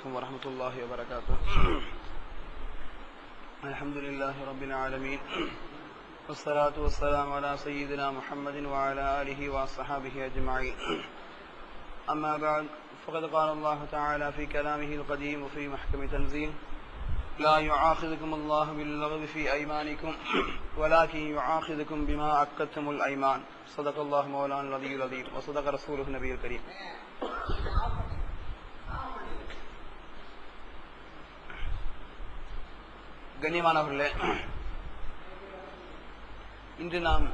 ورحمة الله وبركاته. الحمد لله رب العالمين والصلاة والسلام على سيدنا محمد وعلى آله وصحبه أجمعين. أما بعد فقد قال الله تعالى في كلامه القديم وفي محكم تنزيل: لا يعاخذكم الله باللغو في أيمانكم ولكن يعاخذكم بما عقدتم الأيمان. صدق الله مولانا العلي العظيم وصدق رسوله النبي الكريم. கண்ணியமானவர்களே, இன்று நாம்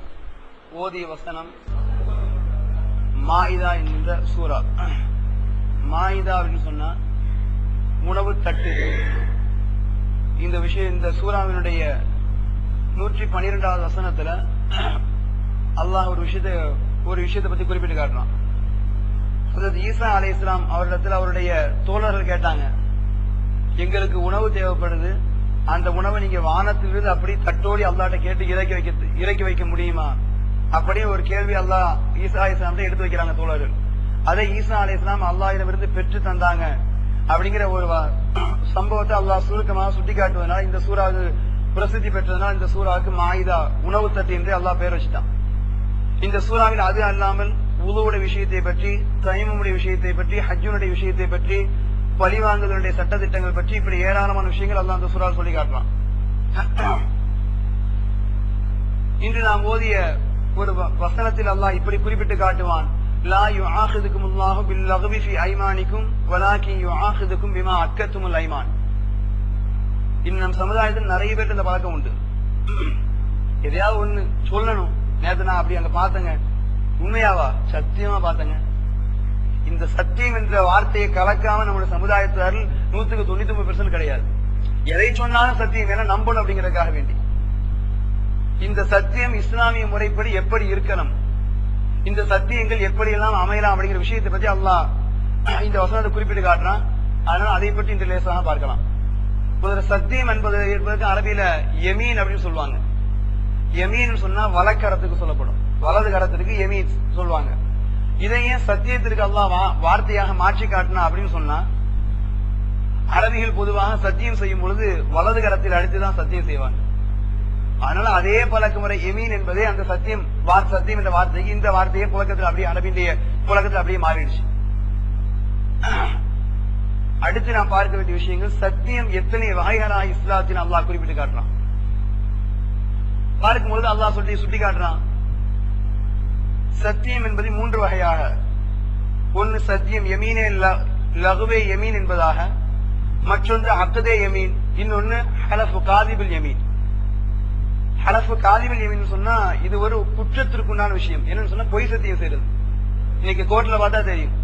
ஓதிய வசனம் மாயிதா என்கின்ற சூரா. மாயிதா அப்படின்னு சொன்னா உணவு தட்டு. இந்த விஷயம் இந்த சூராவினுடைய 112வது வசனத்துல அல்லாஹ் ஒரு விஷயத்தை பத்தி குறிப்பிட்டு காட்டுறான். ஹஜ்ரத் ஈசா அலைஹிஸ்ஸலாம் அவரிடத்துல அவருடைய தோழர்கள் கேட்டாங்க, எங்களுக்கு உணவு தேவைப்படுது, அந்த உணவை நீங்க வானத்திலிருந்து அப்படி தட்டோடி அல்லாஹ்ட்ட கேட்டு இறக்கி வைக்க முடியுமா? அப்படியே ஒரு கேள்வி அல்லாஹ் ஈசா அலைஹிஸ்ஸலாம் எடுத்து வைக்கிறாங்க தோழர்கள். அதை ஈசா அலைஹிஸ்ஸலாம் அல்லாஹ்விடமிருந்து பெற்று தந்தாங்க அப்படிங்கிற ஒரு சம்பவத்தை அல்லாஹ் சுருக்கமாக சுட்டி காட்டுவதனால இந்த சூறாவுக்கு பிரசித்தி பெற்றதுனால இந்த சூறாவுக்கு மாயிதா உணவு தட்டு என்று அல்லாஹ் பெயர் வச்சுட்டான். இந்த சூறாவில் அது அல்லாமல் உதுவுடைய விஷயத்தை பற்றி, தயமுடைய விஷயத்தை பற்றி, ஹஜ்ஜுனுடைய விஷயத்தை பற்றி, பழிவாங்குதலுடைய சட்ட திட்டங்கள் பற்றி, இப்படி ஏராளமான விஷயங்கள் அல்லாஹ் அந்த சூறாவில் சொல்லி காட்டுறான். இன்று நாம் ஓதிய ஒரு வசனத்தில் அல்லாஹ் இப்படி குறிப்பிட்டு காட்டுவான்: லா யுஆஹிதுக்கும் அல்லாஹு பில்லக்வி ஃபீ ஐமானிக்கும் வலாகின் யுஆஹிதுக்கும் பிமா அக்கத்துமுல் ஐமான். நம் சமுதாயத்தில் நிறைய பேருக்கு இந்த பழக்கம் உண்டு. எதையாவது ஒண்ணு சொல்லணும், நேத்து நான் அப்படி அங்க பார்த்தங்க, உண்மையாவா? சத்தியமா பார்த்தங்க. இந்த சத்தியம் என்ற வார்த்தையை கலக்காம நம்முடைய சமுதாயத்தாரில் 199% கிடையாது. எதை சொன்னாலும் சத்தியம் என நம்பணும் அப்படிங்கறதுக்காக வேண்டி. இந்த சத்தியம் இஸ்லாமிய முறைப்படி எப்படி இருக்கணும், இந்த சத்தியங்கள் எப்படி எல்லாம் அமையலாம் அப்படிங்கிற விஷயத்தை பத்தி அல்லாஹ் இந்த வசனத்தை குறிப்பிட்டு காட்டுறான். அதனால அதை பற்றி இந்த லேசாக பார்க்கலாம். முதல்ல சத்தியம் என்பதற்கு அரபியில யமீன் அப்படின்னு சொல்லுவாங்க. யமீன் சொன்னா வலக்கரத்துக்கு சொல்லப்படும், வலது கரத்திற்கு யமீன் சொல்லுவாங்க. இதையே சத்தியத்திற்கு அல்லாஹ் வார்த்தையாக மாற்றி காட்டினா அப்படின்னு சொன்னா, அரபிகள் பொதுவாக சத்தியம் செய்யும் பொழுது வலது கரத்தில் அடித்துதான் சத்தியம் செய்வாங்க. அதனால அதே பழக்க முறை யமீன் என்பதே அந்த சத்தியம் என்ற வார்த்தைக்கு இந்த வார்த்தையே புழக்கத்தில் அப்படியே அரபியுடைய புழக்கத்தில் அப்படியே மாறிடுச்சு. அடுத்து நாம் பார்க்க வேண்டிய விஷயங்கள், சத்தியம் எத்தனை வகைகளாக இஸ்லாத்தின் அல்லாஹ் குறிப்பிட்டு காட்டுறான். பார்க்கும்போது அல்லாஹ் சுட்டி காட்டுறான், சத்தியம் என்பது 3 வகையாக. ஒன்னு சத்தியம் யமீனே லகுவே யமீன் என்பதாக, மற்றொன்று அக்தே யமீன், இன்னொன்னு ஹலஃபு காதிபில் யமீன். ஹலஃபு காதிபில் யமீன் சொன்னா இது ஒரு குற்றத்திற்குண்டான விஷயம். என்னன்னு சொன்னா பொய் சத்தியம் செய்யறது. இன்னைக்கு கோர்ட்ல பார்த்தா தெரியும்,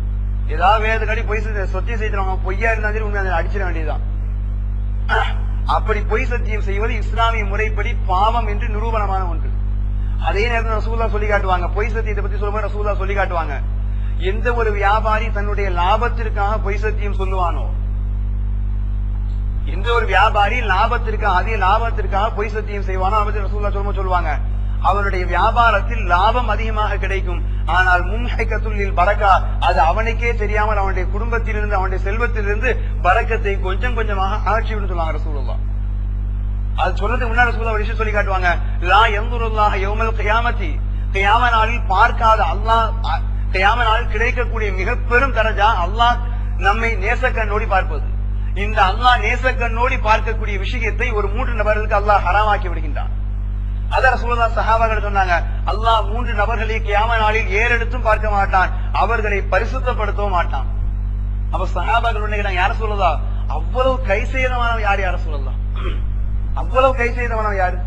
ஏதாவது வேத கடி பொய் சத்தியம் செய்யறவங்க பொய்யா இருந்தாலும் உண்மையை அடிச்சிட வேண்டியதுதான். அப்படி பொய் சத்தியம் செய்வது இஸ்லாமிய முறைப்படி பாவம் என்று நிரூபணமான ஒன்று. அதே நேரத்தில் ரசூலுல்லாஹ் சொல்லி காட்டுவாங்க, பொய் சத்தியத்தை பத்தி சொல்லும்போது ரசூலுல்லாஹ் சொல்லி காட்டுவாங்க, எந்த ஒரு வியாபாரி தன்னுடைய லாபத்திற்காக பொய் சத்தியம் சொல்லுவானோ, எந்த ஒரு வியாபாரி அதிக லாபத்திற்காக பொய் சத்தியம் செய்வானோ அவற்றை ரசூலுல்லாஹ் சொல்லுவாங்க, அவனுடைய வியாபாரத்தில் லாபம் அதிகமாக கிடைக்கும், ஆனால் முன்ஹைகத்துல் பரக்கா, அது அவனுக்கே தெரியாமல் அவனுடைய குடும்பத்திலிருந்து அவனுடைய செல்வத்திலிருந்து பரக்கத்தை கொஞ்சம் கொஞ்சமாக அகற்றிவிடும் சொல்லுவாங்க ரசூலுல்லாஹ். அது சொல்றதுக்கு முன்னாடி ரசூலுல்லாஹ் ஒரு விஷயம் சொல்லி காட்டுவாங்க, லா யன்துருல்லாஹு யௌமல் கியாமத்தி, கியாம நாளில் பார்க்காத அல்லாஹ், கியாம நாளில் கிடைக்கக்கூடிய மிக பெரும் தரஜா அல்லாஹ் நம்மை நேசக்கண்ணோடி பார்ப்பது. இந்த அல்லாஹ் நேசக்கண்ணோடி பார்க்கக்கூடிய விஷயத்தை ஒரு 3 நபர்களுக்கு அல்லாஹ் ஹராமாக்கி விடுகின்றான். அத ரசூலுல்லாஹ் சஹாபாக்கள் சொன்னாங்க, அல்லாஹ் 3 நபர்களை கியாம நாளில் ஏறெடுத்தும் பார்க்க மாட்டான், அவர்களை பரிசுத்தப்படுத்தவும் மாட்டான். அப்ப சஹாபாக்கள் நினைக்கிறாங்க, யார சொல்லதா அவ்வளவு கை செய்தவனவன் யார சொல்லலாம், அவ்வளவு கை செய்தவனவன் யாரு?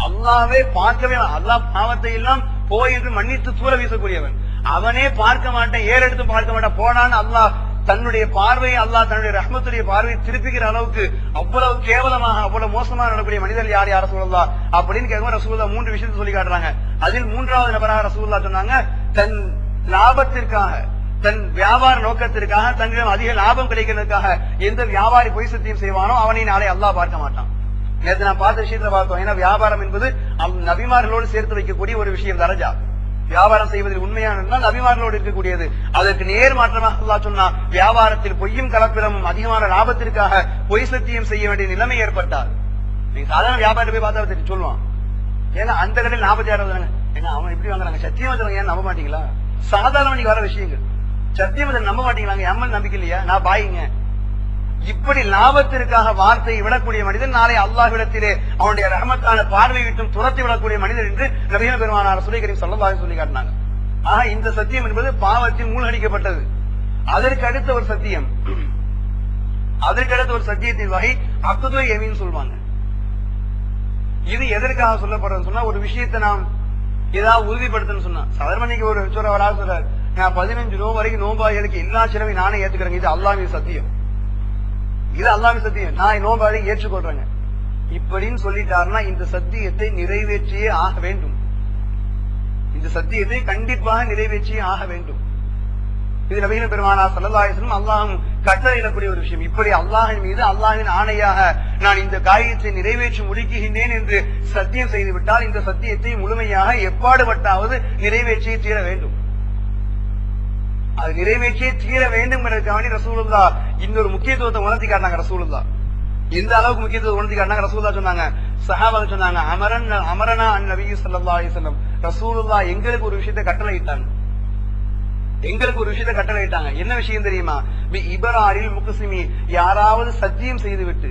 அல்லாவே பார்க்கவே, அல்லாஹ் பாவத்தை எல்லாம் போய் என்று மன்னித்து தூர வீசக்கூடியவன், அவனே பார்க்க மாட்டேன், ஏறெடுத்து பார்க்க மாட்டான் போனான்னு அல்லாஹ் தன்னுடைய பார்வையை, அல்லாஹ் தன்னுடைய ரஹ்மத்துடைய பார்வையை திருப்பிக்கிற அளவுக்கு அவ்வளவு கேவலமாக அவ்வளவு மோசமாக நடக்கூடிய மனிதர்கள் யார சொல்லலாம் அப்படின்னு கேட்கும். ரசூலுல்லாஹ் 3 விஷயத்தை சொல்லி காட்டுறாங்க. அதில் 3வது நபராக ரசூலுல்லாஹ் சொன்னாங்க, தன் லாபத்திற்காக, தன் வியாபார நோக்கத்திற்காக, தன்னிடம் அதிக லாபம் கிடைக்கிறதுக்காக எந்த வியாபாரி பொய் சத்தியம் செய்வானோ அவனை நாளை அல்லாஹ் பார்க்க மாட்டான். நேற்று நான் பார்த்த விஷயத்துல பார்த்தோம். ஏன்னா வியாபாரம் என்பது நபிமார்களோடு சேர்த்து வைக்கக்கூடிய ஒரு விஷயம், தரஜா. வியாபாரம் செய்வதில் உண்மையான இருந்தால் நபிமார்களோடு இருக்கக்கூடியது. அதற்கு நேர் மாற்றமாக அல்லாஹ் சொன்னா, வியாபாரத்தில் பொய்யும் கலப்பிடமும் அதிகமான லாபத்திற்காக பொய் சத்தியம் செய்ய வேண்டிய நிலைமை ஏற்பட்டால், நீங்க சாதாரண வியாபாரத்தை போய் பார்த்தா தெரியும் சொல்லுவான், ஏன்னா அந்த கடையில் லாபத்தை யாராவது ஏன்னா அவன் எப்படி வாங்குறாங்க, சத்தியம் வச்சவங்க ஏன் நம்ப மாட்டீங்களா? சாதாரண நீங்க வர விஷயங்கள் சத்தியம் நம்ப மாட்டீங்களாங்க, எம்மன் நம்பிக்கை இல்லையா, நான் பாயிங்க. இப்படி லாபத்திற்காக வார்த்தையை விடக்கூடிய மனிதன் நாளை அல்லாஹ்விடத்திலே அவனுடைய ரஹமத்தான பார்வை விட்டும் துரத்தி விடக்கூடிய மனிதர் என்று நபிகள் பெருமானார் ரசூலுல்லாஹி ஸல்லல்லாஹு அலைஹி வஸல்லம் சொல்லி காட்டினாங்க. ஆக இந்த சத்தியம் என்பது பாவத்தில் மூழ்கடிக்கப்பட்டது. அதற்கு அடுத்த ஒரு சத்தியம், அதற்கு அடுத்த ஒரு சத்தியத்தின் வகை அக்துல் யமீன் சொல்வாங்க. இது எதற்காக சொல்லப்படுறது சொன்னா, ஒரு விஷயத்தை நாம் ஏதாவது உறுதிப்படுத்தணும் சொன்னா, சாதாரண நீங்க ஒரு ஆள் சொல்றாரு, நான் 15 நோம்பு வரைக்கும் நோம்பாளிகளுக்கு எல்லா செலவையும் நானே ஏத்துக்கிறேங்க, இது அல்லாஹ்வின் சத்தியம், இது அல்லாஹ்வின் சத்தியம், நான் நோம்பாளி ஏற்றுக்கொள்றேங்க இப்படின்னு சொல்லிட்டாருன்னா இந்த சத்தியத்தை நிறைவேற்றியே ஆக வேண்டும். இந்த சத்தியத்தை கண்டிப்பாக நிறைவேற்றியே ஆக வேண்டும். இது நபிகள் பெருமானார் ஸல்லல்லாஹு அலைஹி வஸல்லம் அல்லாஹ்வும் கட்டளையிடக்கூடிய ஒரு விஷயம். இப்படி அல்லாஹ்வின் மீது அல்லாஹ்வின் ஆணையாக நான் இந்த காரியத்தை நிறைவேற்றி முடிக்குகின்றேன் என்று சத்தியம் செய்து விட்டால் இந்த சத்தியத்தை முழுமையாக எப்பாடுபட்டாவது நிறைவேற்றியே தீர வேண்டும். அது நிறைவேற்றியே தீர வேண்டும் என்பதற்காக ரசூலுல்லாஹ் இன்னொரு முக்கியத்துவத்தை உணர்த்தி காட்டினாங்க. ரசூலுல்லாஹ் எந்த அளவுக்கு முக்கியத்துவத்தை உணர்த்தி காட்டினாங்க? ரசூலுல்லாஹ் சொன்னாங்க, சஹாபாக்கள் சொன்னாங்க, அமரனா நபி ஸல்லல்லாஹு அலைஹி வஸல்லம், ரசூலுல்லாஹ் எங்களுக்கு ஒரு விஷயத்தை கட்டளையிட்டாங்க, எங்களுக்கு ஒரு விஷயத்தை கட்டளையிட்டாங்க. என்ன விஷயம் தெரியுமா? இபராரில் முக்ஸிமி, யாராவது சத்தியம் செய்துவிட்டு,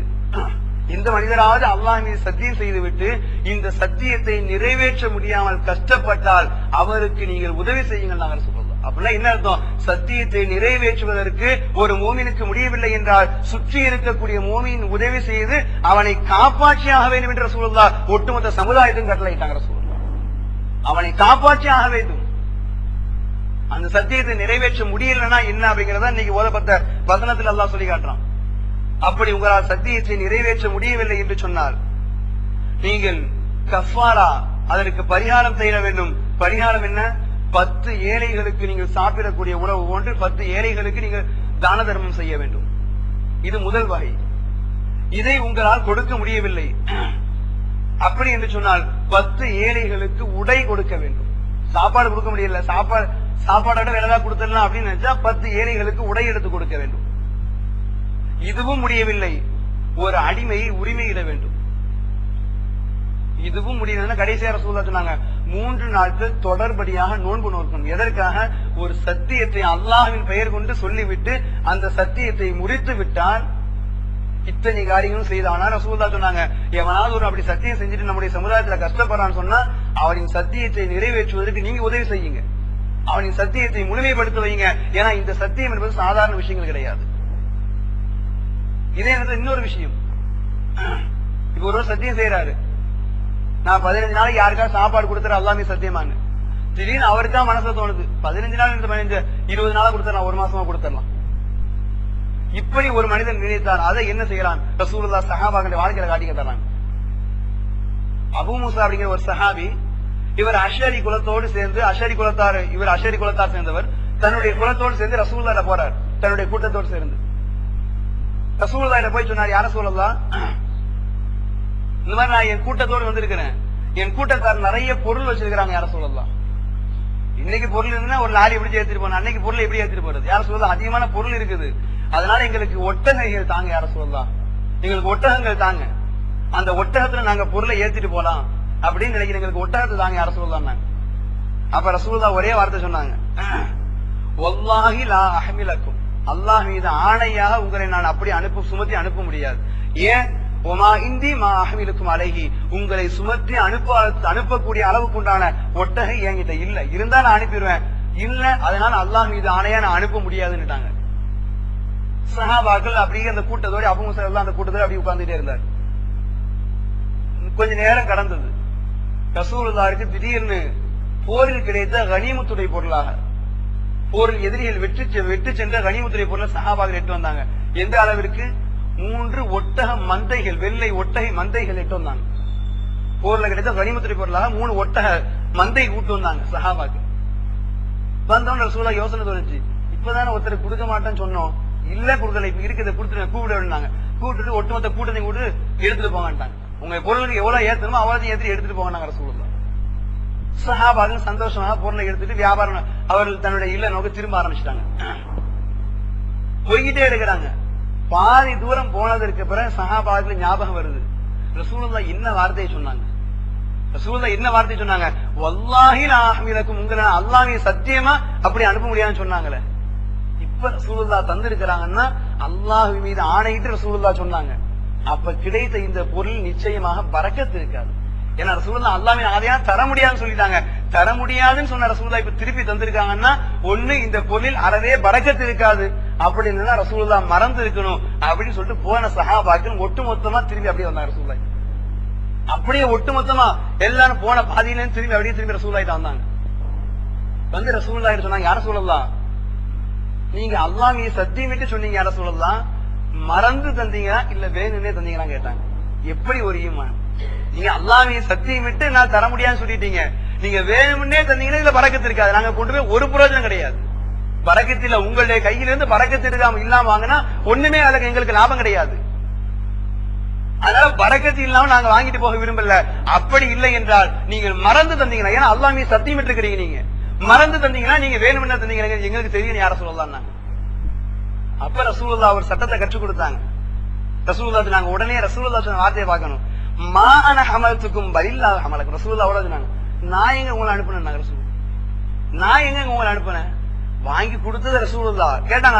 இந்த மனிதராவது அல்லாஹ் மீது சத்தியம் செய்துவிட்டு இந்த சத்தியத்தை நிறைவேற்ற முடியாமல் கஷ்டப்பட்டால் அவருக்கு நீங்கள் உதவி செய்யுங்கள் நாங்கள் சொல்றோம். அப்படின்னா என்ன அர்த்தம்? சத்தியத்தை நிறைவேற்றுவதற்கு ஒரு மோமினுக்கு முடியவில்லை என்றால் சுற்றி இருக்கக்கூடிய மோமின் உதவி செய்து அவனை காப்பாற்றியாக வேண்டும் என்று ரசூலுல்லாஹ் ஒட்டுமொத்த சமுதாயத்தையும் கட்டளையிட்டாங்க. ரசூலுல்லாஹ் அவனை காப்பாற்றியாக வேண்டும். அந்த சத்தியத்தை நிறைவேற்ற முடியலன்னா என்ன அப்படிங்கறத இன்னைக்கு ஓதப்பட்ட வசனத்தில் அல்லாஹ் சொல்லி காட்டுறான். அப்படி உங்களால் சத்தியத்தை நிறைவேற்ற முடியவில்லை என்று சொன்னால் நீங்கள் கஃபாரா, அதற்கு பரிகாரம் செய்ய வேண்டும். பரிகாரம் என்ன? 10 ஏழைகளுக்கு நீங்கள் சாப்பிடக்கூடிய உணவு போன்று 10 ஏழைகளுக்கு நீங்கள் தான தர்மம் செய்ய வேண்டும். இது முதல் வகை. இதை உங்களால் கொடுக்க முடியவில்லை அப்படி என்று சொன்னால் 10 ஏழைகளுக்கு உடை கொடுக்க வேண்டும். சாப்பாடு கொடுக்க முடியல, சாப்பாடோட வேற ஏதாவது கொடுத்துடலாம் அப்படின்னு நினைச்சா 10 ஏழைகளுக்கு உடை எடுத்து கொடுக்க வேண்டும். இதுவும் முடியவில்லை, ஒரு அடிமையை உரிமையிட வேண்டும். இதுவும் முடியலன்னா கடைசியா ரசூலுல்லாஹ் சொன்னாங்க 3 நாட்கள் தொடர்படியாக நோன்பு நோக்கணும். எதற்காக? ஒரு சத்தியத்தை அல்லாஹ்வின் பெயர் கொண்டு சொல்லிவிட்டு அந்த சத்தியத்தை முறித்து விட்டால் இத்தனை காரியங்களும் செய்தானா ரசூலுல்லாஹ் சொன்னாங்க, எவனாவது ஒரு அப்படி சத்தியம் செஞ்சுட்டு நம்முடைய சமுதாயத்துல கஷ்டப்படுறான்னு சொன்னா அவனின் சத்தியத்தை நிறைவேற்றுவதற்கு நீங்க உதவி செய்யுங்க, அவனின் சத்தியத்தை முழுமைப்படுத்த வைங்க. ஏன்னா இந்த சத்தியம் என்பது சாதாரண விஷயங்கள் கிடையாது. இதே நேரத்தில் இன்னொரு விஷயம், இப்ப ஒரு சத்தியம் செய்யறாரு, நான் 15 நாளைக்கு யாருக்காவது சாப்பாடு கொடுத்துற அல்லாமே சத்தியமானு, திடீர்னு அவருக்கு தான் மனசுல தோணுது 15 நாள் 20 நாளா கொடுத்துடலாம், ஒரு மாசமா கொடுத்துடலாம். இப்படி ஒரு மனிதன் நினைத்தார். அதை என்ன செய்யலாம்? ரசூலுல்லாஹ் சஹாபாக்களுடைய வாழ்க்கையில காட்டிக்க தர்றாங்க. அபூ மூசா அப்படிங்கிற ஒரு சஹாபி, இவர் அஷரி குலத்தோடு சேர்ந்து, இவர் அஷரி குலத்தார் சேர்ந்தவர், தன்னுடைய குலத்தோடு சேர்ந்து ரசூலுல்லாஹ் போறார், தன்னுடைய கூட்டத்தோடு சேர்ந்து. ரசூலுல்லாஹ் போய் சொன்னார், யார சொல்லலாம், இந்த மாதிரி நான் என் கூட்டத்தோடு வந்திருக்கிறேன், என் கூட்டத்தார் நிறைய பொருள் வச்சிருக்கிறாங்க, யார சொல்லலாம். இன்னைக்கு பொருள் இருந்தா ஒரு லாரி எப்படி ஏற்றிட்டு போன, அன்னைக்கு பொருள் எப்படி ஏற்றிட்டு போறது, யார சொல்லலாம். அதிகமான பொருள் இருக்குது, அதனால எங்களுக்கு ஒட்டகைகள் தாங்க, யார சொல்லலாம், எங்களுக்கு ஒட்டகங்கள் தாங்க, அந்த ஒட்டகத்துல நாங்க பொருளை ஏத்திட்டு போலாம் அப்படின்னு நினைக்கிறேன், எங்களுக்கு ஒட்டகத்தை தாங்க, யார சொல்லலாம். அப்ப ரசூலுல்லாஹ் ஒரே வார்த்தை சொன்னாங்க, வல்லாஹி லா அஹ்மிலக்கும், அல்லாஹ் மீது ஆணையாக உங்களை நான் அப்படி சுமத்தி அனுப்ப முடியாது. ஏன்? ஒமா இந்தி மா அஹ்மிலுக்கும் அலைஹி, உங்களை சுமத்தி அனுப்பக்கூடிய அளவுக்கு உண்டான ஒட்டகை என்கிட்ட இல்ல, இருந்தா நான் அனுப்பிடுவேன், இல்ல அதனால அல்லாஹ் மீது ஆணையா நான் அனுப்ப முடியாதுன்னுட்டாங்க. சஹாபாக்கள் அப்படியே அந்த கூட்டத்தோட அபூ மூஸா அந்த கூட்டத்தோட அப்படி உட்கார்ந்துட்டே இருந்தார். கொஞ்ச நேரம் கடந்தது. ரசூலுல்லாஹ்வுக்கு திடீர்னு போரில் கிடைத்த கனிமத்துடைய பொருளாக, போரில் எதிரிகள் வெற்றி சென்ற கனிமத்துடைய பொருளை சஹாபாக்கள் எட்டு வந்தாங்க. எந்த அளவிற்கு? 3 ஒட்டக மந்தைகள், வெள்ளை ஒட்டகை மந்தைகள் எட்டு வந்தாங்க. போர்ல கிடைத்த கனிமத்துடைய பொருளாக 3 ஒட்டக மந்தை கூட்டு வந்தாங்க சஹாபாக்கள். வந்தவன் ரசூலுல்லாஹ் யோசனை தோணுச்சு, இப்பதானே ஒருத்தர் கொடுக்க மாட்டேன்னு சொன்னோம், இல்ல கொடுக்கல, இப்ப இருக்கிறத கொடுத்துட்டு கூப்பிட வேண்டாங்க, கூப்பிட்டு ஒட்டுமொத்த கூட்டத்தை கூட்டு எடுத்துட்டு போங்கட்டாங்க. உங்க பொருளுக்கு எவ்வளவு ஏத்தணுமோ அவ்வளவு ஏற்றி எடுத்துட்டு போங்க ரசூலுல்லாஹ். சஹாபாக்கள் சந்தோஷமாக பொருளை எடுத்துட்டு வியாபாரம் அவர்கள் தன்னுடைய இல்ல நோக்கி திரும்ப ஆரம்பிச்சிட்டாங்க. போய்கிட்டே இருக்கிறாங்க. பாதி தூரம் போனதற்கு பிறகு சஹாபாக்கள் ஞாபகம் வருது, ரசூலுல்லாஹ் என்ன வார்த்தையை சொன்னாங்க. ரசூலுல்லாஹ் என்ன வார்த்தை சொன்னாங்க? வல்லாஹி லா அஹ்மிலக்கும், உங்களை அல்லாஹ்வை சத்தியமா அப்படி அனுப்ப முடியாதுன்னு சொன்னாங்களே. இப்ப ரசூலுல்லாஹ் தந்திருக்கிறாங்கன்னா அல்லாஹ் மீது ஆணையிட்டு ரசூலுல்லாஹ் சொன்னாங்க. அப்ப கிடைத்த இந்த பொருள் நிச்சயமாக பரக்கத்து இருக்காது. ஏன்னா ரசூலுல்லாஹ் அல்லாஹ்வை ஆதையா தர முடியாதுன்னு சொல்லிட்டாங்க. தர முடியாதுன்னு சொன்ன ரசூலுல்லாஹ் இப்ப திருப்பி தந்திருக்காங்கன்னா ஒண்ணு இந்த பொருளில் அறவே பரக்கத்து இருக்காது, அப்படி இல்லைன்னா ரசூலுல்லாஹ் மறந்து இருக்கணும் அப்படின்னு சொல்லிட்டு போன சஹாபாக்கள் ஒட்டுமொத்தமா திரும்பி அப்படியே வந்தாங்க. ரசூலுல்லாஹ் அப்படியே ஒட்டுமொத்தமா எல்லாரும் போன பாதியில திரும்பி அப்படியே திரும்பி ரசூலுல்லாஹ் வந்தாங்க. வந்து ரசூலுல்லாஹ் சொன்னாங்க, யார சொல்லலாம், நீங்க அல்லாஹ் மீது சத்தியம் விட்டு சொன்னீங்க, யார சொல்லலாம், மறந்து தந்தீங்களா இல்ல வேணும்னே தந்தீங்களா கேட்டாங்க. எப்படி ஒரு ஈமான்? நீங்க அல்லாஹ் மீது சத்தியம் விட்டு நான் தர முடியாதுன்னு சொல்லிட்டீங்க, நீங்க வேணும்னே தந்தீங்கன்னா இதுல பரக்கத்து இருக்காது, நாங்க கொண்டு போய் ஒரு பிரயோஜனம் கிடையாது. பரக்கத்துல உங்களுடைய கையிலிருந்து பரக்கத்து இருக்காம இல்லாம வாங்கினா ஒண்ணுமே அதுக்கு எங்களுக்கு லாபம் கிடையாது. அதனால பரக்கத்து இல்லாம நாங்க வாங்கிட்டு போக விரும்பல. அப்படி இல்லை என்றால் நீங்கள் மறந்து தந்தீங்கன்னா, ஏன்னா அல்லாஹ் மீது சத்தியம் விட்டு இருக்கிறீங்க, நீங்க மறந்து தந்தீங்கன்னா நீங்க வேணும்னு தந்தீங்க எங்களுக்கு தெரியும் யார சொல்லலாம். அப்ப ரசூலுல்லாஹ் ஒரு சட்டத்தை கற்றுக் கொடுத்தாங்க. ரசூலுல்லாஹ் நாங்க உடனே ரசூலுல்லாஹ் சொன்ன வார்த்தையை பார்க்கணும். மா அன ஹமல்துக்கும் பலில்லாஹ் ஹமலக்கும். ரசூலுல்லாஹ் அவ்வளவு சொன்னாங்க, நான் எங்க உங்களை அனுப்புனேன், ரசூல் நான் எங்க உங்களை அனுப்புனேன், வாங்கி கொடுத்தது ரசூலுல்லாஹ். கேட்டாங்க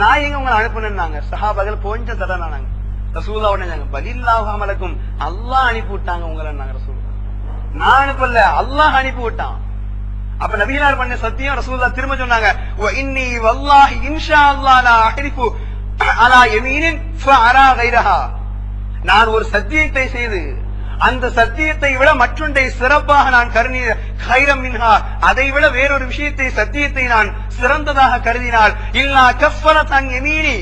நான் எங்க உங்களை அனுப்புனேன்னாங்க. சஹாபாக்கள் கொஞ்சம் தடனானாங்க. ரசூலுல்லாஹ் உடனே பலில்லாஹ் ஹமலக்கும், அல்லாஹ் அனுப்பி விட்டாங்க உங்களை. ரசூலுல்லாஹ் நான் அனுப்பல, அல்லாஹ் அனுப்பி விட்டான். அப்ப நபிகளார் பண்ண சத்தியம் ரசூலுல்லாஹ் திரும்ப சொன்னாங்க, வ இன்னி வல்லாஹி இன்ஷா அல்லாஹ் லா அஹ்ரிஃபு அலா யமீனின் ஃபஅரா கைரஹா. நான் ஒரு சத்தியத்தை செய்து அந்த சத்தியத்தை விட மற்றொன்றை சிறப்பாக நான் கருதின கைரம் மின்ஹா, அதை விட வேறொரு விஷயத்தை சத்தியத்தை நான் சிறந்ததாக கருதினால் இல்லா கஃபரத்தன் யமீனி,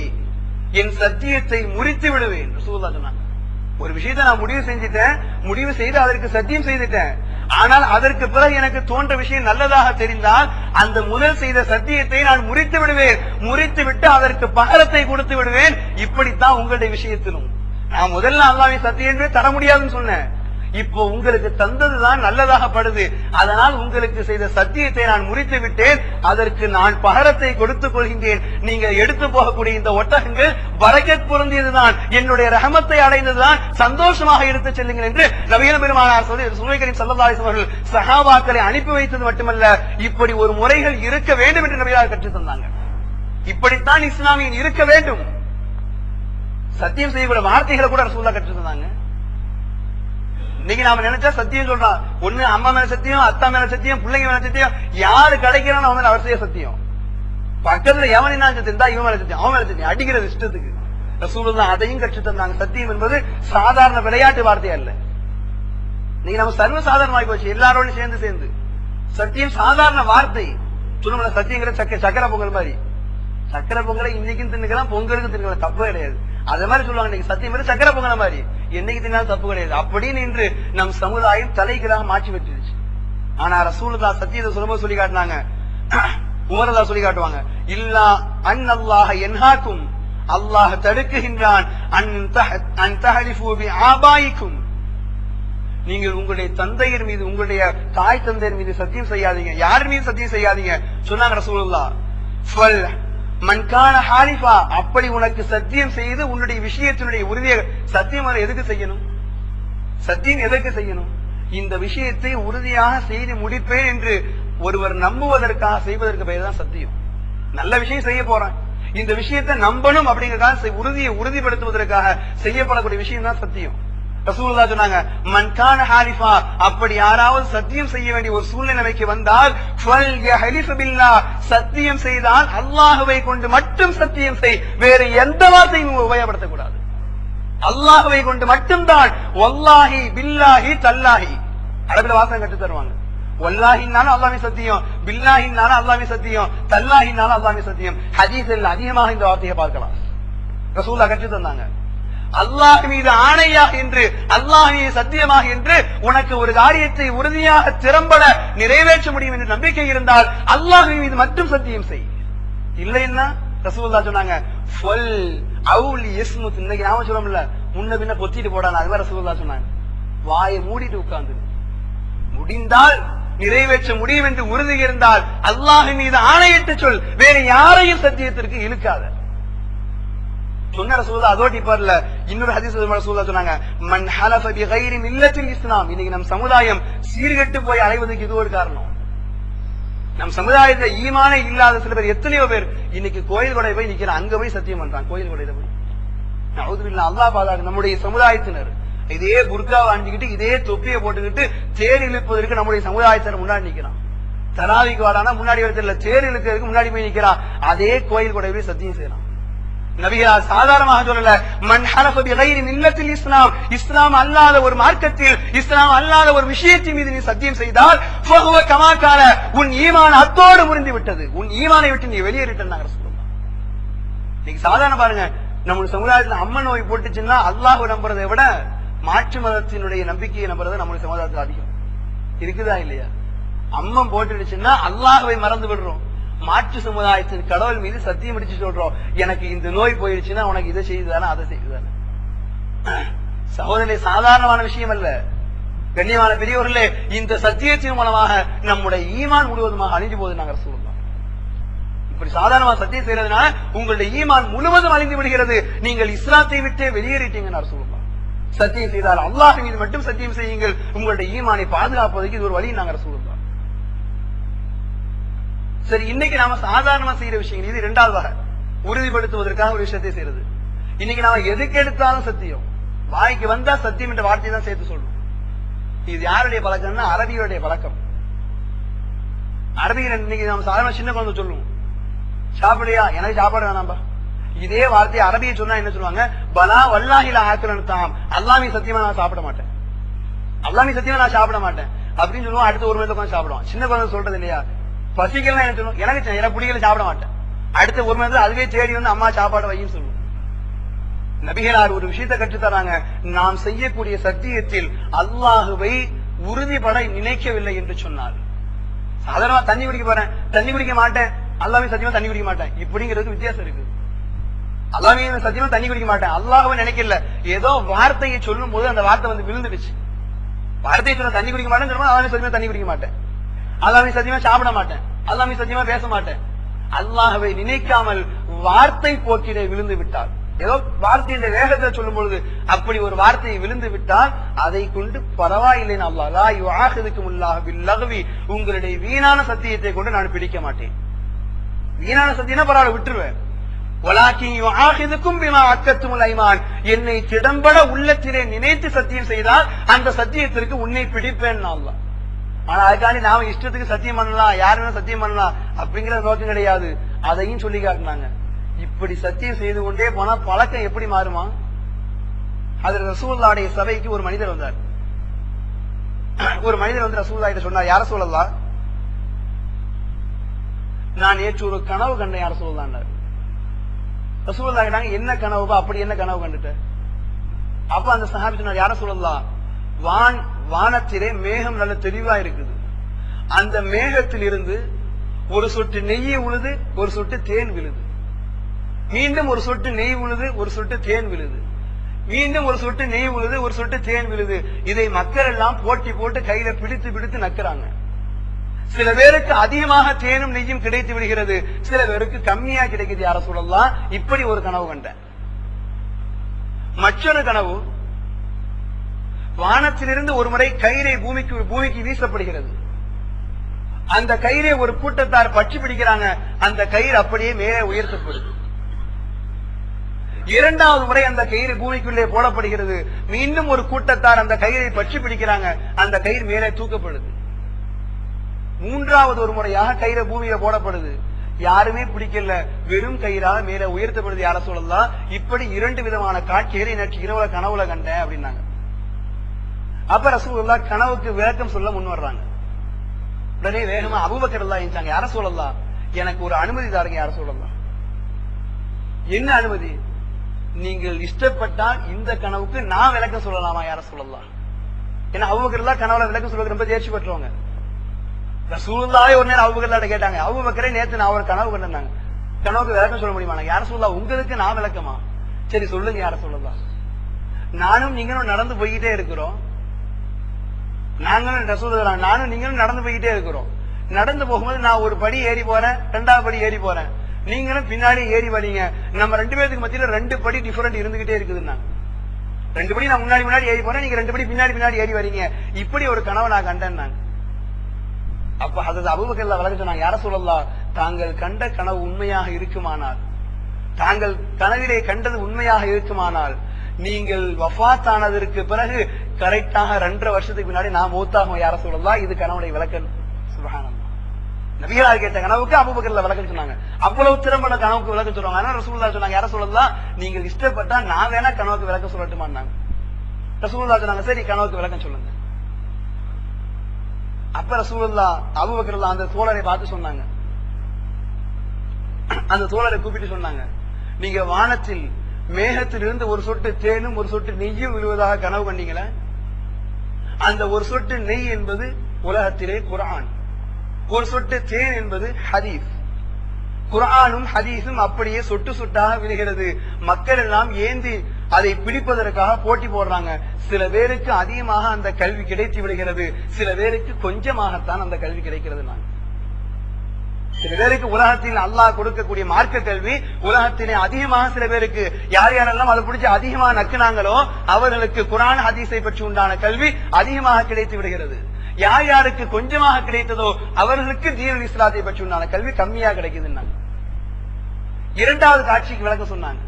என் சத்தியத்தை முறித்து விடுவேன். ரசூலுல்லாஹ் சொன்னாங்க, ஒரு விஷயத்தை நான் முடிவு செஞ்சுட்டேன், முடிவு செய்து அதற்கு சத்தியம் செய்துட்டேன், ஆனால் அதற்கு பிறகு எனக்கு தோன்ற விஷயம் நல்லதாக தெரிந்தால் அந்த முதல் செய்த சத்தியத்தை நான் முறித்து விடுவேன், முறித்து விட்டு அதற்கு பகரத்தை கொடுத்து விடுவேன். இப்படித்தான் உங்களுடைய விஷயத்திலும் நான் முதல்ல அல்லாஹ்வை சத்தியம் தர முடியாதுன்னு சொன்னேன், இப்போ உங்களுக்கு தந்ததுதான் நல்லதாக படுது, அதனால் உங்களுக்கு செய்த சத்தியத்தை நான் முறித்து விட்டேன், அதற்கு நான் பகரத்தை கொடுத்துக் கொள்கின்றேன். நீங்க எடுத்து போகக்கூடிய இந்த ஒட்டகங்கள் பரக்கத் பொருந்தியதுதான், என்னுடைய ரஹமத்தை அடைந்ததுதான், சந்தோஷமாக எடுத்துச் செல்லுங்கள் என்று நபிகள் பெருமானார் சொல்லி ரசூலுல்லாஹி ஸல்லல்லாஹு அலைஹி வஸல்லம் அவர்கள் சஹாபாக்களை அனுப்பி வைத்தது மட்டுமல்ல, இப்படி ஒரு முறைகள் இருக்க வேண்டும் என்று நபிகளார் கற்றுத் தந்தாங்க. இப்படித்தான் இஸ்லாமியன் இருக்க வேண்டும். சத்தியம் செய்யக்கூடிய வார்த்தைகளை கூட ரசூலுல்லாஹ் கற்றுத் தந்தாங்க. இன்னைக்கு நாம நினைச்சா சத்தியம் சொல்றான், ஒண்ணு அம்மா மேல சத்தியம், அத்தா மேல சத்தியம், பிள்ளைங்க மேல சத்தியம், யாரு கிடைக்கிறான்னு அவன் மேல அவசிய சத்தியம். பக்கத்துல எவன் என்ன சத்தியம் தான் இவன் மேல சத்தியம், அவன் மேல சத்தியம், அடிக்கிறது இஷ்டத்துக்கு. ரசூலுல்லாஹ் அதையும் கற்றுத் தந்தாங்க. சத்தியம் என்பது சாதாரண விளையாட்டு வார்த்தையா இல்ல. நீங்க நம்ம சர்வ சாதாரணமாகி போச்சு, எல்லாரோடையும் சேர்ந்து சத்தியம் சாதாரண வார்த்தை. சொல்லுங்க, சத்தியங்கிற சக்கரை பொங்கல் மாதிரி. சக்கரை பொங்கலை இன்னைக்கும் தின்னுக்கலாம், பொங்கலுக்கு தின்னுக்கலாம், தப்பு கிடையாது. அதே மாதிரி சொல்லுவாங்க, இன்னைக்கு சத்தியம் சக்கரை பொங்கல மாதிரி, என்னைக்கு தின்னாலும் தப்பு கிடையாது அப்படின்னு இன்று நம் சமுதாயம் தலைகளாக மாற்றி வச்சிருச்சு. ஆனா ரசூலுல்லாஹ் சத்தியத்தை சொல்லும்போது சொல்லி காட்டினாங்க, உமரல்லா சொல்லி காட்டுவாங்க, இல்லா அன்னல்லாஹ யன்ஹாக்கும், அல்லாஹ் தடுக்குகின்றான், அன் தஹலிஃபு பி ஆபாயிக்கும், நீங்கள் உங்களுடைய தந்தையர் மீது, உங்களுடைய தாய் தந்தையர் மீது சத்தியம் செய்யாதீங்க. யார் மீது சத்தியம் செய்யாதீங்க சொன்னாங்க ரசூலுல்லாஹ். ஃபல் மன்கான ஹாலிஃபா, அப்படி உனக்கு சத்தியம் செய்து உன்னுடைய விஷயத்தினுடைய உறுதியை, சத்தியம் எதுக்கு செய்யணும், சத்தியம் எதற்கு செய்யணும், இந்த விஷயத்தை உறுதியாக செய்து முடிப்பேன் என்று ஒருவர் நம்புவதற்காக செய்வதற்கு பெயர் தான் சத்தியம். நல்ல விஷயம் செய்ய போறேன், இந்த விஷயத்தை நம்பணும் அப்படிங்கறதுக்காக உறுதியை உறுதிப்படுத்துவதற்காக செய்யப்படக்கூடிய விஷயம் தான் சத்தியம். ரசூலுல்லாஹ் சொன்னாங்க, மன்கான ஹாலிஃபா, அப்படி யாராவது சத்தியம் செய்ய வேண்டிய ஒரு சூழ்நிலைக்கு வந்தால் ஃபல்யஹலிஃபு பில்லாஹ், சத்தியம் செய்தால் அல்லாஹ்வை கொண்டு மட்டும் சத்தியம் செய், வேறு எந்த வார்த்தையும் உபயோகப்படுத்தக்கூடாது. அல்லாஹ்வை கொண்டு மட்டும்தான். வல்லாஹி பில்லாஹி தல்லாஹி, அரபில வாசகம் கற்று தருவாங்க. வல்லாஹின்னாலும் அல்லாஹ்வின் சத்தியம், பில்லாஹின்னாலும் அல்லாஹ்வின் சத்தியம், தல்லாஹின்னாலும் அல்லாஹ்வின் சத்தியம். ஹதீஸில் அதிகமாக இந்த வார்த்தையை பார்க்கலாம். ரசூலுல்லாஹ் கற்று தந்தாங்க, அல்லாஹ் மீது ஆணையாக என்று, அல்லாஹ் மீது சத்தியமாக என்று உனக்கு ஒரு காரியத்தை உறுதியாக திறம்பட நிறைவேற்ற முடியும் என்று நம்பிக்கை இருந்தால் அல்லாஹ் மீது மட்டும் சத்தியம் செய். இல்லைன்னா ரசூலுல்லாஹ் சொன்னாங்க, ஃபல் அவுலி யஸ்முத், இன்னைக்கு நாம சொல்றோம்ல, முன்ன பின்ன பொத்திட்டு போடான, அதுவரை ரசூலுல்லாஹ் சொன்னாங்க, வாயை மூடிட்டு உட்கார்ந்து, முடிந்தால் நிறைவேற்ற முடியும் என்று உறுதி இருந்தால் அல்லாஹ் மீது ஆணையிட்டு சொல், வேற யாரையும் சத்தியத்திற்கு இழுக்காத. சொன்ன ரசூலுல்லாஹ் அதோடி பாருல இன்னொரு ஹதீஸ் ரசூலுல்லாஹ் சொன்னாங்க, மன் ஹலஃப பிகைரி மில்லத்தில் இஸ்லாம். இன்னைக்கு நம் சமுதாயம் சீர்கெட்டு போய் அலைவதற்கு இது ஒரு காரணம். நம் சமுதாயத்துல ஈமானே இல்லாத சில பேர், எத்தனையோ பேர் இன்னைக்கு கோயில் கொடை போய் நிக்கிற, அங்க போய் சத்தியம் பண்றான் கோயில் கொடையில போய். நவுதுபில்லாஹ், அல்லாஹ் பாதுகாக்க. நம்முடைய சமுதாயத்தினர் இதே புர்காவை அணிஞ்சுக்கிட்டு இதே தொப்பியை போட்டுக்கிட்டு தேர் இழுப்பதற்கு நம்முடைய சமுதாயத்தினர் முன்னாடி நிக்கிறான். தராவிக்கு வாடானா முன்னாடி வரத்துல தேர் இழுக்கிறதுக்கு முன்னாடி போய் நிக்கிறான். அதே கோயில் கொடை போய் சத்தியம் செய்யறான். நபிகளார் சாதாரணமாக சொல்லல, மன் ஹலஃப பிகைரி மில்லத்தில் இஸ்லாம். இஸ்லாம் அல்லாத ஒரு மார்க்கத்தில், இஸ்லாம் அல்லாத ஒரு விஷயத்தின் மீது நீ சத்தியம் செய்தால் ஃபஹுவ கமா கான, உன் ஈமான் அத்தோடு முறிந்து விட்டது, உன் ஈமானை விட்டு நீ வெளியேறிட்டேன்னாங்க ரசூலுல்லாஹ். இன்னைக்கு சாதாரண பாருங்க, நம்முடைய சமுதாயத்துல அம்மன் நோய் போட்டுச்சுன்னா அல்லாஹ் நம்புறதை விட மாற்று மதத்தினுடைய நம்பிக்கையை நம்புறது நம்முடைய சமுதாயத்தில் அதிகம் இருக்குதா இல்லையா? அம்மன் போட்டுடுச்சுன்னா அல்லாஹ்வை மறந்து விடுறோம். மாற்று சமுதாயத்தின் கடவுள் மீது சத்தியம் அடிச்சு சொல்றோம், எனக்கு இந்த நோய் போயிடுச்சுன்னா உனக்கு இதை செய்துதானே அதை செய்துதானே. சகோதரே, சாதாரணமான விஷயம் அல்ல. கண்ணியமான பெரியவர்களே, இந்த சத்தியத்தின் மூலமாக நம்முடைய ஈமான் முழுவதுமாக அழிஞ்சு போகுது. நாங்கள் சொல்லலாம், இப்படி சாதாரணமா சத்தியம் செய்யறதுனால உங்களுடைய ஈமான் முழுவதும் அழிந்து விடுகிறது. நீங்கள் இஸ்லாத்தை விட்டே வெளியேறிட்டீங்க சொல்லலாம். சத்தியம் செய்தால் அல்லாஹ் மீது மட்டும் சத்தியம் செய்யுங்கள், உங்களுடைய ஈமானை பாதுகாப்பதற்கு இது ஒரு வழி. நாங்கள் சொல்லலாம். சரி, இன்னைக்கு நாம சாதாரணமா செய்யற விஷயங்கள், இது இரண்டாவது வகை, உறுதிப்படுத்துவதற்காக ஒரு விஷயத்தை செய்யறது. இன்னைக்கு நாம எதுக்கு எடுத்தாலும் சத்தியம், வாய்க்கு வந்தா சத்தியம் என்ற வார்த்தையை தான் சேர்த்து சொல்றோம். இது யாருடைய பழக்கம்னா அரபியுடைய பழக்கம். அரபிகள் இன்னைக்கு நாம சாதாரண சின்ன குழந்தை சொல்லுவோம், சாப்பிடுயா, எனக்கு சாப்பாடு வேணாம்பா. இதே வார்த்தையை அரபியை சொன்னா என்ன சொல்லுவாங்க, பலா வல்லாஹில ஆக்கலன் தாம், அல்லாமி சத்தியமா நான் சாப்பிட மாட்டேன், அல்லாமி சத்தியமா நான் சாப்பிட மாட்டேன் அப்படின்னு சொல்லுவோம். அடுத்த ஒரு மணி உட்காந்து சாப்பிடுவோம். சின்ன குழந்தை சொல்றது இல்லையா, பசிக்கலாம் என்ன சொல்லுவோம், எனக்கு பிடிக்கல சாப்பிட மாட்டேன். அடுத்த ஒரு மணி நேரத்தில் அதுவே தேடி வந்து அம்மா சாப்பாடு வையும் சொல்லுவோம். நபிகளார் ஒரு விஷயத்தை கற்றுத்தராங்க, நாம் செய்யக்கூடிய சத்தியத்தில் அல்லாஹுவை உறுதிப்பட நினைக்கவில்லை என்று சொன்னார். சாதாரணமா தண்ணி குடிக்க போறேன், தண்ணி குடிக்க மாட்டேன், அல்லாஹ்வை சத்தியமா தண்ணி குடிக்க மாட்டேன், இப்படிங்கிறதுக்கு வித்தியாசம் இருக்கு. அல்லாஹ்வை சத்தியமா தண்ணி குடிக்க மாட்டேன், அல்லாஹ்வை நினைக்கல, ஏதோ வார்த்தையை சொல்லும் போது அந்த வார்த்தை வந்து விழுந்துடுச்சு. வார்த்தையை சொன்ன தண்ணி குடிக்க மாட்டேன்னு சொல்லும்போது அல்லாஹ்வை சத்தியமா தண்ணி குடிக்க மாட்டேன், அல்லாஹ்வை சத்தியமா சாப்பிட மாட்டேன், அல்லாஹ்வை சத்தியமா பேச மாட்டேன். அல்லாஹ்வை நினைக்காமல் வார்த்தை போக்கிலே விழுந்து விட்டார். ஏதோ வார்த்தையின் வேகத்தை சொல்லும் பொழுது அப்படி ஒரு வார்த்தையை விழுந்து விட்டால் அதை கொண்டு பரவாயில்லைன்னு அல்லாஹ் லா யுஆஹிதுகுமுல்லாஹு பில்லக்வி, உங்களுடைய வீணான சத்தியத்தை கொண்டு நான் பிடிக்க மாட்டேன். வீணான சத்தியம்னா பரவாயில்ல விட்டுருவேன். வலாக்கின் யுஆஹிதுகும் பிமா அக்கத்துமுல் ஐமான், என்னை திடம்பட உள்ளத்திலே நினைத்து சத்தியம் செய்தால் அந்த சத்தியத்திற்கு உன்னை பிடிப்பேன் அல்லாஹ். ஆனா அதுக்காண்டி நாம இஷ்டத்துக்கு சத்தியம் பண்ணலாம், யாருமே சத்தியம் பண்ணலாம் அப்படிங்கிற நோக்கம் கிடையாது. அதையும் சொல்லி காட்டினாங்க. இப்படி சத்தியம் செய்து கொண்டே போனா பழக்கம் எப்படி மாறுமா? அது ரசூலுல்லாஹ்வுடைய சபைக்கு ஒரு மனிதர் வந்தார். ஒரு மனிதர் வந்து ரசூலுல்லாஹ் கிட்ட சொன்னார், யார சொல்லலாம், நான் நேற்று ஒரு கனவு கண்டேன், யார சொல்லலாம். ரசூலுல்லாஹ் கேட்டாங்க, என்ன கனவுப்பா, அப்படி என்ன கனவு கண்டுட்ட? அப்ப அந்த சஹாபி சொன்னார், யார சொல்லலாம், வானத்திலே மேகம் நல்ல தெளிவா இருக்குது, அந்த மேகத்தில் இருந்து ஒரு சொட்டு நெய் உழுது, ஒரு சொட்டு தேன் விழுது, மீண்டும் ஒரு சொட்டு நெய் விழுது, ஒரு சொட்டு தேன் விழுது, மீண்டும் ஒரு சொட்டு நெய் விழுது, ஒரு சொட்டு தேன் விழுது. இதை மக்கள் எல்லாம் போட்டி போட்டு கையில பிடித்து பிடித்து நக்குறாங்க. சில பேருக்கு அதிகமாக தேனும் நெய்யும் கிடைத்து விடுகிறது, சில பேருக்கு கம்மியா கிடைக்குது. யார சொல்லலாம், இப்படி ஒரு கனவு கண்டேன். மற்றொரு கனவு, வானத்திலிருந்து ஒரு முறை கயிறை பூமிக்கு வீசப்படுகிறது. அந்த கயிறை ஒரு கூட்டத்தார் பற்றி பிடிக்கிறாங்க, அந்த கயிறு அப்படியே மேலே உயர்த்தப்படுது. இரண்டாவது முறை அந்த கயிறு பூமிக்குள்ளே போடப்படுகிறது, மீண்டும் ஒரு கூட்டத்தார் அந்த கயிறை பற்றி பிடிக்கிறாங்க, அந்த கயிறு மேலே தூக்கப்படுது. மூன்றாவது ஒரு முறையாக கயிறு பூமியில போடப்படுது, யாருமே பிடிக்கல, வெறும் கயிறாக மேலே உயர்த்தப்படுது. யார சொல்லலாம், இப்படி இரண்டு விதமான காட்சிகளை நேற்று இரவுல கனவுல கண்டேன் அப்படின்னாங்க. அப்ப ரசூலுல்லாஹ் கனவுக்கு விளக்கம் சொல்ல முன் வர்றாங்க. உடனே வேகமா அபூபக்கர் ரலியல்லாஹு அன்ஹு யார சொல்லலாம், எனக்கு ஒரு அனுமதி தாருங்க. யார சொல்லலாம், என்ன அனுமதி? நீங்கள் இஷ்டப்பட்டால் இந்த கனவுக்கு நான் விளக்கம் சொல்லலாமா? யார சொல்லலாம். ஏன்னா அபூபக்கர் ரலியல்லாஹு கனவுல விளக்கம் சொல்றது ரொம்ப தேர்ச்சி பெற்றவங்க. ரசூலுல்லாஹ் ஒரு நேரம் அபூபக்கர்ட்ட கேட்டாங்க, அபூபக்கரே நேத்து நான் ஒரு கனவு கண்டாங்க, கனவுக்கு விளக்கம் சொல்ல முடியுமா? யார சொல்லலாம், உங்களுக்கு நான் விளக்கமா? சரி சொல்லுங்க. யார சொல்லலாம். நானும் நீங்களும் நடந்து போய்கிட்டே இருக்கிறோம், நாங்களும் ரசூலுல்லாஹ் நானும் நீங்களும் நடந்து போய்கிட்டே இருக்கிறோம். நடந்து போகும்போது நான் ஒரு படி ஏறி போறேன், 2வது படி ஏறி போறேன், நீங்களும் பின்னாடி ஏறி வரீங்க. நம்ம 2 பேருக்கு மத்தியில 2 படி டிஃபரெண்ட் இருந்துகிட்டே இருக்குதுன்னா 2 படி நான் முன்னாடி ஏறி போறேன், நீங்க 2 படி பின்னாடி ஏறி வரீங்க. இப்படி ஒரு கனவை நான் கண்டேன் நான். அப்ப ஹஜ்ரத் அபூபக்கர் விளக்க சொன்னாங்க, யா ரசூலல்லாஹ் தாங்கள் கண்ட கனவு உண்மையாக இருக்குமானால், தாங்கள் கனவிலே கண்டது உண்மையாக இருக்குமானால், நீங்கள் வஃபாத் ஆனதற்கு பிறகு கரெக்டாக 2.5 வருஷத்துக்கு முன்னாடி நான் மௌத்தாகும் யா ரசூலல்லாஹ், இது கனவுடைய விளக்கம். சுப்ஹானல்லாஹ். நபிகளார் கேட்ட கனவுக்கு அபூபக்கர் விளக்கம் சொன்னாங்க. அவ்வளவு திறம்பட கனவுக்கு விளக்கம் சொல்றாங்க. ஆனா ரசூலுல்லாஹ் சொன்னாங்க, யா ரசூலல்லாஹ் நீங்கள் இஷ்டப்பட்டா நான் வேணா கனவுக்கு விளக்கம் சொல்லட்டுமான்னாங்க. ரசூலுல்லாஹ் சொன்னாங்க, சரி கனவுக்கு விளக்கம் சொல்லுங்க. அப்ப ரசூலுல்லாஹ் அபூபக்கர் அந்த தோழரை பார்த்து சொன்னாங்க, அந்த தோழரை கூப்பிட்டு சொன்னாங்க, நீங்க வானத்தில் மேகத்திலிருந்து ஒரு சொட்டு தேனும் ஒரு சொட்டு நெய்யும் விழுவதாக கனவு கண்டீங்களா? அந்த ஒரு சொட்டு நெய் என்பது உலகத்திலே குர்ஆன், ஒரு சொட்டு தேன் என்பது ஹதீஸ். குர்ஆனும் ஹதீஸும் அப்படியே சொட்டு சொட்டாக விழுகிறது. மக்கள் எல்லாம் ஏந்தி அதை பிடிப்பதற்காக போட்டி போடுறாங்க. சில பேருக்கு அதிகமாக அந்த கல்வி கிடைத்து விடுகிறது, சில பேருக்கு கொஞ்சமாகத்தான் அந்த கல்வி கிடைக்கிறது. சில பேருக்கு உலகத்தில் அல்லாஹ் கொடுக்கக்கூடிய மார்க்க கல்வி உலகத்திலே அதிகமாக, சில பேருக்கு யார் யாரெல்லாம் அதை பிடிச்சி அதிகமாக நக்குனாங்களோ அவர்களுக்கு குர்ஆன் ஹதீஸை பற்றி உண்டான கல்வி அதிகமாக கிடைத்து விடுகிறது. யார் யாருக்கு கொஞ்சமாக கிடைத்ததோ அவர்களுக்கு தீனுல் இஸ்லாத்தை பற்றி உண்டான கல்வி கம்மியா கிடைக்குதுன்னாங்க. 2வது காட்சிக்கு விளக்க சொன்னாங்க.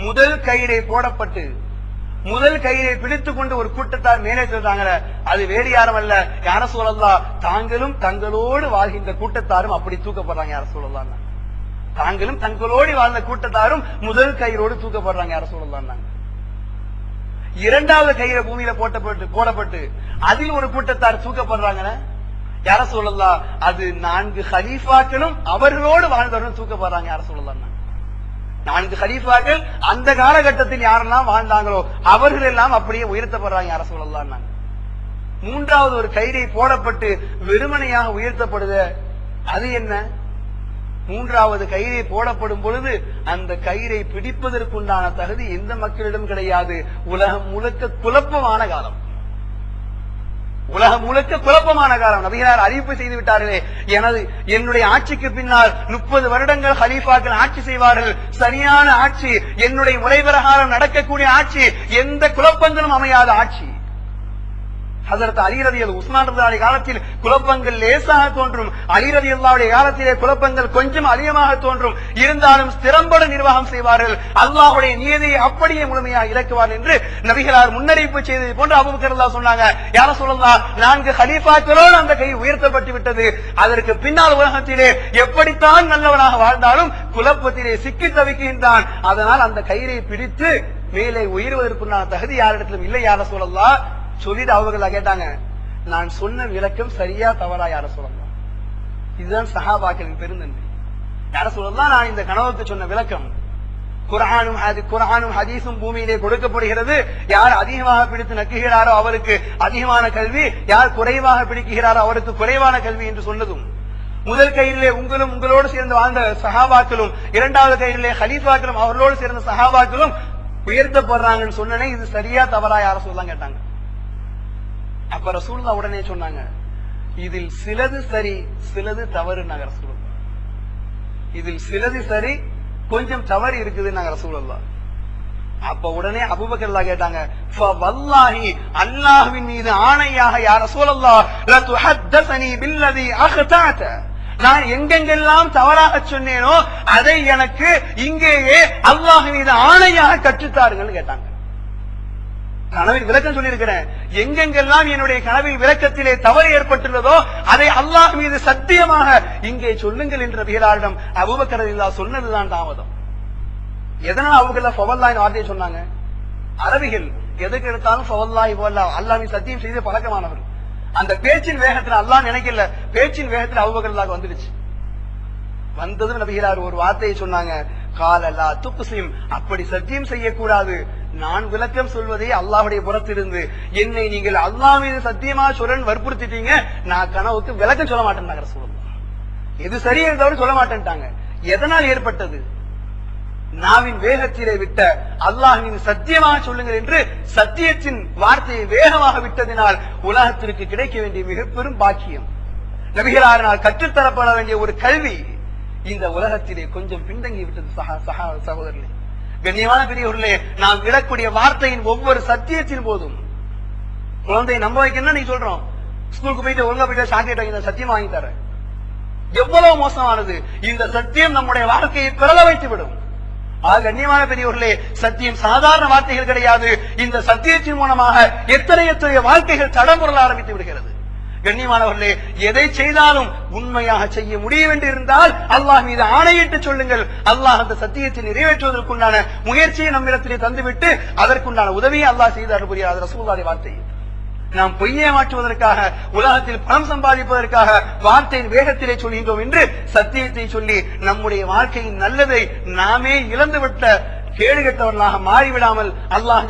முதல் கயிறை போடப்பட்டு முதல் கயிறை பிடித்துக் கொண்டு ஒரு கூட்டத்தார் மேலே சொல்றாங்க, அது வேறு யாரும் அல்ல யா ரசூலல்லாஹ், தாங்களும் தங்களோடு வாழ்கின்ற கூட்டத்தாரும் அப்படி தூக்கப்படுறாங்க யா ரசூலல்லாஹ். தாங்களும் தங்களோடு வாழ்ந்த கூட்டத்தாரும் முதல் கயிறோடு தூக்கப்படுறாங்க யா ரசூலல்லாஹ். 2வது கயிறை பூமியில போடப்பட்டு அதில் ஒரு கூட்டத்தார் தூக்கப்படுறாங்க யா ரசூலல்லாஹ், அது 4 கலீஃபாக்களும் அவர்களோடு வாழ்ந்தவர்களும் தூக்கப்படுறாங்க யா ரசூலல்லாஹ். 4 கலீஃபாக்கள் அந்த காலகட்டத்தில் யாரெல்லாம் வாழ்ந்தாங்களோ அவர்கள் எல்லாம் அப்படியே உயர்த்தப்படுறாங்க யா ரசூலல்லாஹ். 3வது ஒரு கயிறை போடப்பட்டு வெறுமனையாக உயர்த்தப்படுது. அது என்ன? 3வது கயிறை போடப்படும் பொழுது அந்த கயிறை பிடிப்பதற்குண்டான தகுதி எந்த மக்களிடம் கிடையாது. உலகம் முழுக்க குழப்பமான காலம், உலகம் முழுக்க குழப்பமான காலம். நபிகளார் அறிவிப்பு செய்து விட்டார்களே, என்னுடைய ஆட்சிக்கு பின்னால் 30 வருடங்கள் ஹலீஃபாக்கள் ஆட்சி செய்வார்கள். சரியான ஆட்சி, என்னுடைய முறை பிரகாரம் நடக்கக்கூடிய ஆட்சி, எந்த குழப்பங்களும் அமையாத ஆட்சி. ஹஜரத் அலி ரலியல்லாஹு உஸ்மான் ரலியல்லாஹு காலத்தில் குழப்பங்கள் லேசாக தோன்றும், அலி ரலியல்லாஹு காலத்திலே குழப்பங்கள் கொஞ்சம் அதிகமாக தோன்றும். இருந்தாலும் திறம்பட நிர்வாகம் செய்வார்கள், அல்லாஹ்வுடைய நியதியை அப்படியே முழுமையாக இறக்குவார் என்று நபிகளார் முன்னறிவிப்பு செய்தது போன்று அபூபக்கர் ரலியல்லாஹு சொன்னாங்க. யா ரசூலல்லாஹ், 4 கலீஃபாக்களோடு அந்த கை உயர்த்தப்பட்டு விட்டது. அதற்கு பின்னால் உலகத்திலே எப்படித்தான் நல்லவனாக வாழ்ந்தாலும் குழப்பத்திலே சிக்கி தவிக்கின்றான். அதனால் அந்த கயிறை பிடித்து மேலே உயர்வதற்குண்டான தகுதி யாரிடத்திலும் இல்லை யா ரசூலல்லாஹ் சொல்லிட்டு அவர்கள் கேட்டாங்க, நான் சொன்ன விளக்கம் சரியா தவறா யா ரசூலல்லாஹ்? இதுதான் சஹாபாக்களின் பெருந்தன்மை. யா ரசூலல்லாஹ், நான் இந்த கனவுக்கு சொன்ன விளக்கம் குர்ஆனும் ஹதீஸும் பூமியிலே கொடுக்கப்படுகிறது. யார் அதிகமாக பிடித்து நக்குகிறாரோ அவருக்கு அதிகமான கல்வி, யார் குறைவாக பிடிக்கிறாரோ அவருக்கு குறைவான கல்வி என்று சொன்னதும், முதல் கயிறிலே உங்களோடு சேர்ந்து வாழ்ந்த சஹாபாக்களும் 2வது கயிறிலே ஹலீஃபாக்களும் அவர்களோடு சேர்ந்த சஹாபாக்களும் உயர்த்தப்படுறாங்கன்னு சொன்னனே, இது சரியா தவறா யா ரசூலல்லாஹ் கேட்டாங்க. அப்ப ரசூலுல்லாஹ் உடனே சொன்னாங்க, இதில் சிலது சரி சிலது தவறு நாங்க ரசூலுல்லாஹ், இதில் சிலது சரி கொஞ்சம் தவறு இருக்குது நாங்க ரசூலுல்லாஹ். அப்ப உடனே அபூபக்கர் ரலியல்லாஹு கேட்டாங்க, ஃபவல்லாஹி அல்லாஹ்வின் மீது ஆணையாக யா ரசூலல்லாஹ், லா துஹத்தஸனி பில்லதி அக்தஅத, நான் எங்கெங்கெல்லாம் தவறாக சொன்னேனோ அதை எனக்கு இங்கேயே அல்லாஹ் மீது ஆணையாக கற்றுத்தாருங்கள் கேட்டாங்க. கனவில் விளக்கம் சொல்லியிருக்கிறேன், எங்கெங்கெல்லாம் என்னுடைய கனவில் விளக்கத்திலே தவறு ஏற்பட்டுள்ளதோ அதை அல்லாஹ் மீது சத்தியமாக இங்கே சொல்லுங்கள் என்ற நபிகளாரிடம் அபூபக்கர் ரலியல்லாஹு சொன்னதுதான் தாமதம். எதனால் அபூபக்கர் ஃபவல்லாஹின் வார்த்தையை சொன்னாங்க? அரபிகள் எதுக்கு எடுத்தாலும் ஃபவல்லாஹி வல்லாஹ், அல்லாஹ் மீது சத்தியம் செய்து பழக்கமானவர். அந்த பேச்சின் வேகத்தில் அல்லாஹ் நினைக்கல, பேச்சின் வேகத்தில் அபூபக்கர் ரலியல்லாஹு வந்துடுச்சு. வந்ததும் நபிகளார் ஒரு வார்த்தையை சொன்னாங்க, காலலா துக்ஸிம், அப்படி சத்தியம் செய்யக்கூடாது. நான் விளக்கம் சொல்வதே அல்லாஹ்வுடைய புறத்திலிருந்து, என்னை நீங்கள் அல்லாஹ் மீது சத்தியமா சொல்றேன்னு வற்புறுத்திட்டீங்க, நான் கனவுக்கு விளக்கம் சொல்ல மாட்டேன். எது சரியா தவிர சொல்ல மாட்டேன்ட்டாங்க. எதனால் ஏற்பட்டது? நாவின் வேகத்திலே விட்ட அல்லாஹ்வின் சத்தியமாக சொல்லுங்கள் என்று சத்தியத்தின் வார்த்தையை வேகமாக விட்டதினால் உலகத்திற்கு கிடைக்க வேண்டிய மிக பெரும் பாக்கியம், நபிகளாரினால் கற்றுத்தரப்பட வேண்டிய ஒரு கல்வி இந்த உலகத்திலே கொஞ்சம் பின்தங்கி விட்டது. சகோதரர்களே, கண்ணியமான பெரியவர்களே, நாம் விடக்கூடிய வார்த்தையின் ஒவ்வொரு சத்தியத்தின் போதும் குழந்தையை நம்ப வைக்கணும்னா நீ சொல்றோம், ஸ்கூலுக்கு போயிட்டு ஒழுங்கா போயிட்டு சாக்லேட் வாங்கி சத்தியம் வாங்கி தர, எவ்வளவு மோசமானது. இந்த சத்தியம் நம்முடைய வாழ்க்கையை பிறல வைத்து விடும். கண்ணியமான பெரியவர்களே, சத்தியம் சாதாரண வார்த்தைகள் கிடையாது. இந்த சத்தியத்தின் மூலமாக எத்தனை எத்தனை வாழ்க்கைகள் தடம்புரள ஆரம்பித்து விடுகிறது. கண்ணியமானவர்களே, எதை செய்தாலும் உண்மையாக செய்ய முடியும் என்று இருந்தால் அல்லாஹ் மீது ஆணையிட்டு சொல்லுங்கள். அல்லாஹ் அந்த சத்தியத்தை நிறைவேற்றுவதற்குண்டான முயற்சியை நம்மிடத்திலே தந்துவிட்டு அதற்குண்டான உதவியை அல்லாஹ் செய்தார் புரியாது. ரசூலுல்லாஹி வார்த்தை நாம் பொய்யை மாற்றுவதற்காக, உலகத்தில் பணம் சம்பாதிப்பதற்காக வார்த்தையின் வேகத்திலே சொல்கின்றோம் என்று சத்தியத்தை சொல்லி நம்முடைய வாழ்க்கையின் நல்லதை நாமே இழந்துவிட்ட கேடுகட்டவர்களாக மாறிவிடாமல் அல்லாஹ்